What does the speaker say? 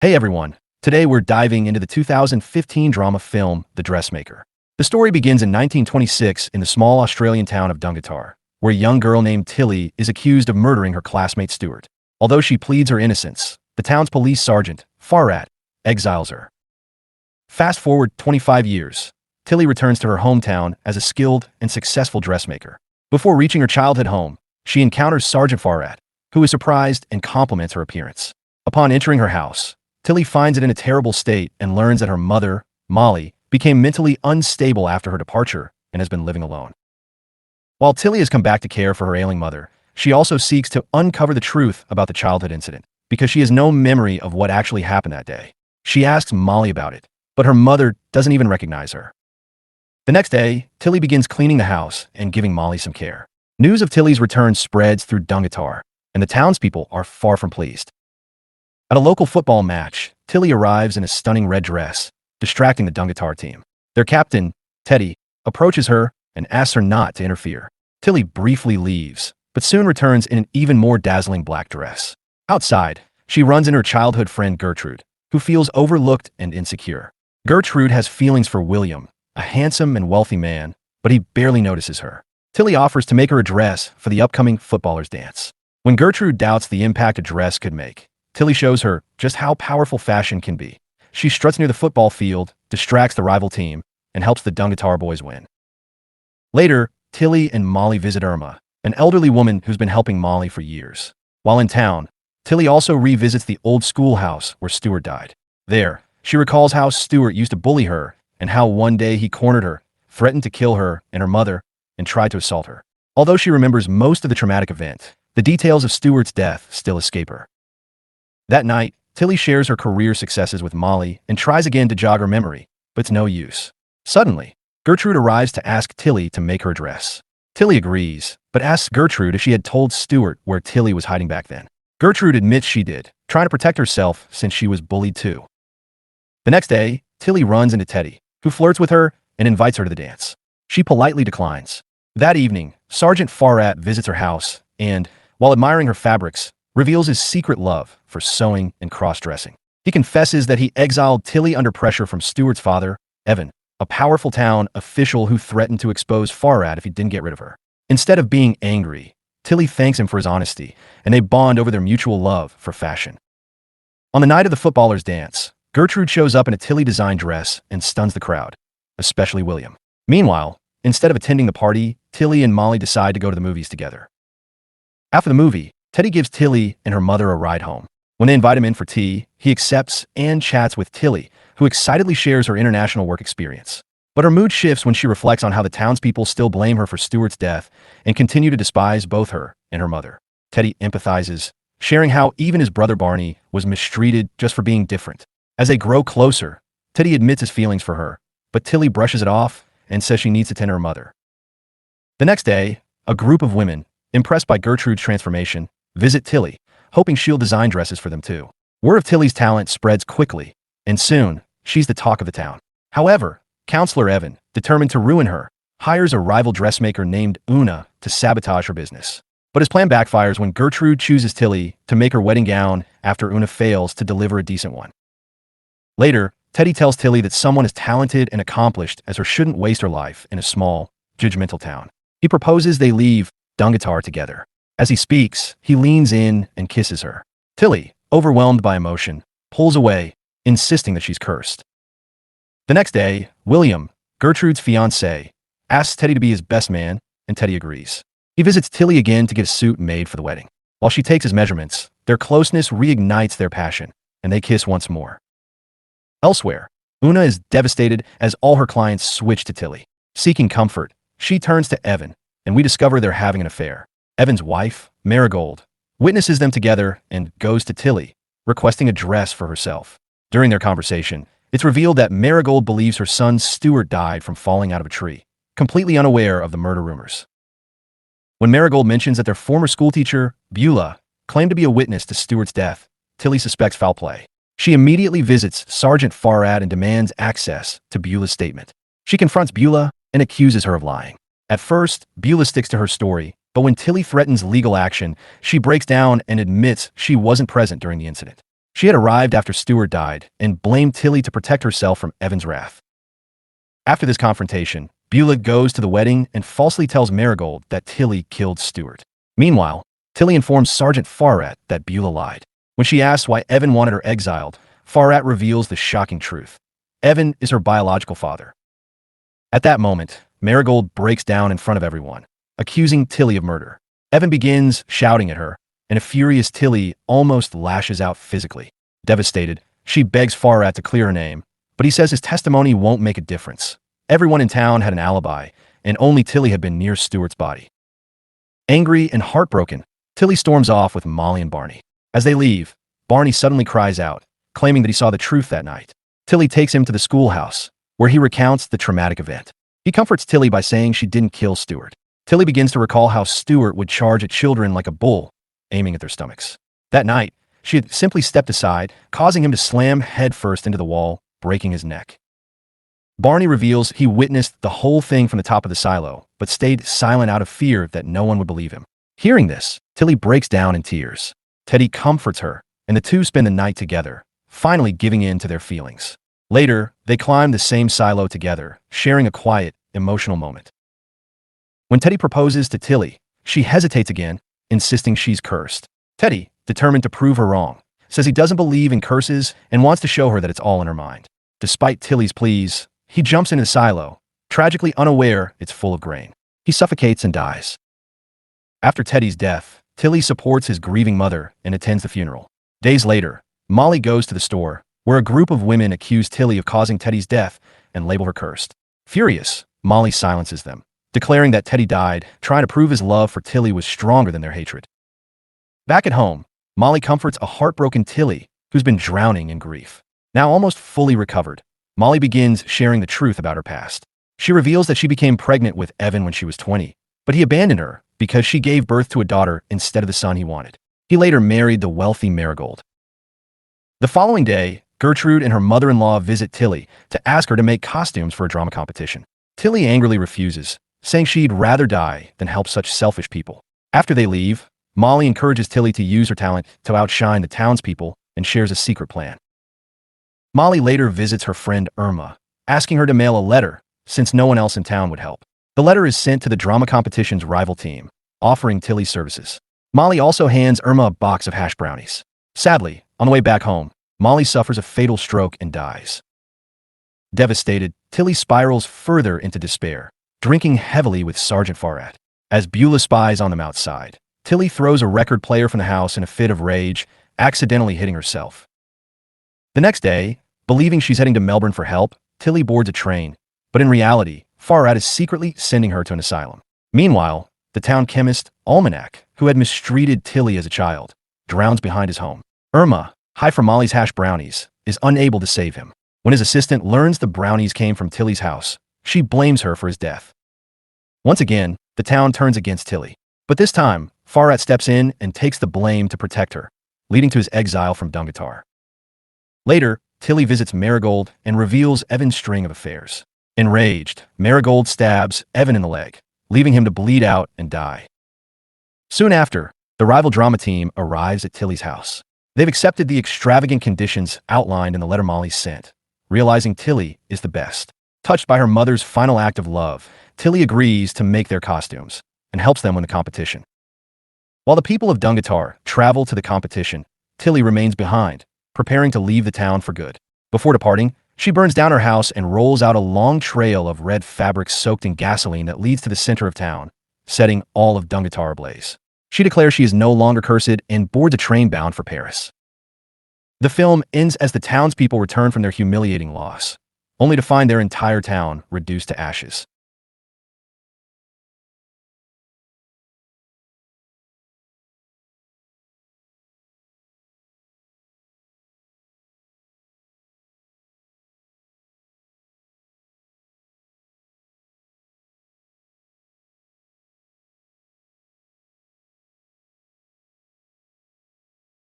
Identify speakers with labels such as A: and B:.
A: Hey everyone, today we're diving into the 2015 drama film, The Dressmaker. The story begins in 1926 in the small Australian town of Dungatar, where a young girl named Tilly is accused of murdering her classmate Stuart. Although she pleads her innocence, the town's police sergeant, Farrat, exiles her. Fast forward 25 years, Tilly returns to her hometown as a skilled and successful dressmaker. Before reaching her childhood home, she encounters Sergeant Farrat, who is surprised and compliments her appearance. Upon entering her house, Tilly finds it in a terrible state and learns that her mother, Molly, became mentally unstable after her departure and has been living alone. While Tilly has come back to care for her ailing mother, she also seeks to uncover the truth about the childhood incident because she has no memory of what actually happened that day. She asks Molly about it, but her mother doesn't even recognize her. The next day, Tilly begins cleaning the house and giving Molly some care. News of Tilly's return spreads through Dungatar, and the townspeople are far from pleased. At a local football match, Tilly arrives in a stunning red dress, distracting the Dungatar team. Their captain, Teddy, approaches her and asks her not to interfere. Tilly briefly leaves, but soon returns in an even more dazzling black dress. Outside, she runs into her childhood friend Gertrude, who feels overlooked and insecure. Gertrude has feelings for William, a handsome and wealthy man, but he barely notices her. Tilly offers to make her a dress for the upcoming footballers' dance. When Gertrude doubts the impact a dress could make, Tilly shows her just how powerful fashion can be. She struts near the football field, distracts the rival team, and helps the Dungatar boys win. Later, Tilly and Molly visit Irma, an elderly woman who's been helping Molly for years. While in town, Tilly also revisits the old schoolhouse where Stuart died. There, she recalls how Stuart used to bully her and how one day he cornered her, threatened to kill her and her mother, and tried to assault her. Although she remembers most of the traumatic event, the details of Stuart's death still escape her. That night, Tilly shares her career successes with Molly and tries again to jog her memory, but it's no use. Suddenly, Gertrude arrives to ask Tilly to make her a dress. Tilly agrees, but asks Gertrude if she had told Stuart where Tilly was hiding back then. Gertrude admits she did, trying to protect herself since she was bullied too. The next day, Tilly runs into Teddy, who flirts with her and invites her to the dance. She politely declines. That evening, Sergeant Farrat visits her house and, while admiring her fabrics, reveals his secret love for sewing and cross-dressing. He confesses that he exiled Tilly under pressure from Stuart's father, Evan, a powerful town official who threatened to expose Farrat if he didn't get rid of her. Instead of being angry, Tilly thanks him for his honesty, and they bond over their mutual love for fashion. On the night of the footballers' dance, Gertrude shows up in a Tilly-designed dress and stuns the crowd, especially William. Meanwhile, instead of attending the party, Tilly and Molly decide to go to the movies together. After the movie, Teddy gives Tilly and her mother a ride home. When they invite him in for tea, he accepts and chats with Tilly, who excitedly shares her international work experience. But her mood shifts when she reflects on how the townspeople still blame her for Stuart's death and continue to despise both her and her mother. Teddy empathizes, sharing how even his brother Barney was mistreated just for being different. As they grow closer, Teddy admits his feelings for her, but Tilly brushes it off and says she needs to tend to her mother. The next day, a group of women, impressed by Gertrude's transformation, visit Tilly, hoping she'll design dresses for them too. Word of Tilly's talent spreads quickly, and soon, she's the talk of the town. However, Counselor Evan, determined to ruin her, hires a rival dressmaker named Una to sabotage her business. But his plan backfires when Gertrude chooses Tilly to make her wedding gown after Una fails to deliver a decent one. Later, Teddy tells Tilly that someone as talented and accomplished as her shouldn't waste her life in a small, judgmental town. He proposes they leave Dungatar together. As he speaks, he leans in and kisses her. Tilly, overwhelmed by emotion, pulls away, insisting that she's cursed. The next day, William, Gertrude's fiancé, asks Teddy to be his best man, and Teddy agrees. He visits Tilly again to get a suit made for the wedding. While she takes his measurements, their closeness reignites their passion, and they kiss once more. Elsewhere, Una is devastated as all her clients switch to Tilly. Seeking comfort, she turns to Evan, and we discover they're having an affair. Evan's wife, Marigold, witnesses them together and goes to Tilly, requesting a dress for herself. During their conversation, it's revealed that Marigold believes her son Stuart died from falling out of a tree, completely unaware of the murder rumors. When Marigold mentions that their former schoolteacher, Beulah, claimed to be a witness to Stuart's death, Tilly suspects foul play. She immediately visits Sergeant Farrat and demands access to Beulah's statement. She confronts Beulah and accuses her of lying. At first, Beulah sticks to her story, but when Tilly threatens legal action, she breaks down and admits she wasn't present during the incident. She had arrived after Stuart died and blamed Tilly to protect herself from Evan's wrath. After this confrontation, Beulah goes to the wedding and falsely tells Marigold that Tilly killed Stuart. Meanwhile, Tilly informs Sergeant Farrat that Beulah lied. When she asks why Evan wanted her exiled, Farrat reveals the shocking truth. Evan is her biological father. At that moment, Marigold breaks down in front of everyone, accusing Tilly of murder. Evan begins shouting at her, and a furious Tilly almost lashes out physically. Devastated, she begs Farrat to clear her name, but he says his testimony won't make a difference. Everyone in town had an alibi, and only Tilly had been near Stuart's body. Angry and heartbroken, Tilly storms off with Molly and Barney. As they leave, Barney suddenly cries out, claiming that he saw the truth that night. Tilly takes him to the schoolhouse, where he recounts the traumatic event. He comforts Tilly by saying she didn't kill Stuart. Tilly begins to recall how Stuart would charge at children like a bull, aiming at their stomachs. That night, she had simply stepped aside, causing him to slam headfirst into the wall, breaking his neck. Barney reveals he witnessed the whole thing from the top of the silo, but stayed silent out of fear that no one would believe him. Hearing this, Tilly breaks down in tears. Teddy comforts her, and the two spend the night together, finally giving in to their feelings. Later, they climb the same silo together, sharing a quiet, emotional moment. When Teddy proposes to Tilly, she hesitates again, insisting she's cursed. Teddy, determined to prove her wrong, says he doesn't believe in curses and wants to show her that it's all in her mind. Despite Tilly's pleas, he jumps into the silo, tragically unaware it's full of grain. He suffocates and dies. After Teddy's death, Tilly supports his grieving mother and attends the funeral. Days later, Molly goes to the store, where a group of women accuse Tilly of causing Teddy's death and label her cursed. Furious, Molly silences them, declaring that Teddy died, trying to prove his love for Tilly was stronger than their hatred. Back at home, Molly comforts a heartbroken Tilly, who's been drowning in grief. Now almost fully recovered, Molly begins sharing the truth about her past. She reveals that she became pregnant with Evan when she was 20, but he abandoned her because she gave birth to a daughter instead of the son he wanted. He later married the wealthy Marigold. The following day, Gertrude and her mother-in-law visit Tilly to ask her to make costumes for a drama competition. Tilly angrily refuses, saying she'd rather die than help such selfish people. After they leave, Molly encourages Tilly to use her talent to outshine the townspeople and shares a secret plan. Molly later visits her friend Irma, asking her to mail a letter since no one else in town would help. The letter is sent to the drama competition's rival team, offering Tilly's services. Molly also hands Irma a box of hash brownies. Sadly, on the way back home, Molly suffers a fatal stroke and dies. Devastated, Tilly spirals further into despair, drinking heavily with Sergeant Farrat. As Beulah spies on them outside, Tilly throws a record player from the house in a fit of rage, accidentally hitting herself. The next day, believing she's heading to Melbourne for help, Tilly boards a train, but in reality, Farrat is secretly sending her to an asylum. Meanwhile, the town chemist, Almanac, who had mistreated Tilly as a child, drowns behind his home. Irma, high for Molly's hash brownies, is unable to save him. When his assistant learns the brownies came from Tilly's house, she blames her for his death. Once again, the town turns against Tilly. But this time, Farrat steps in and takes the blame to protect her, leading to his exile from Dungatar. Later, Tilly visits Marigold and reveals Evan's string of affairs. Enraged, Marigold stabs Evan in the leg, leaving him to bleed out and die. Soon after, the rival drama team arrives at Tilly's house. They've accepted the extravagant conditions outlined in the letter Molly sent, realizing Tilly is the best. Touched by her mother's final act of love, Tilly agrees to make their costumes and helps them win the competition. While the people of Dungatar travel to the competition, Tilly remains behind, preparing to leave the town for good. Before departing, she burns down her house and rolls out a long trail of red fabric soaked in gasoline that leads to the center of town, setting all of Dungatar ablaze. She declares she is no longer cursed and boards a train bound for Paris. The film ends as the townspeople return from their humiliating loss, only to find their entire town reduced to ashes.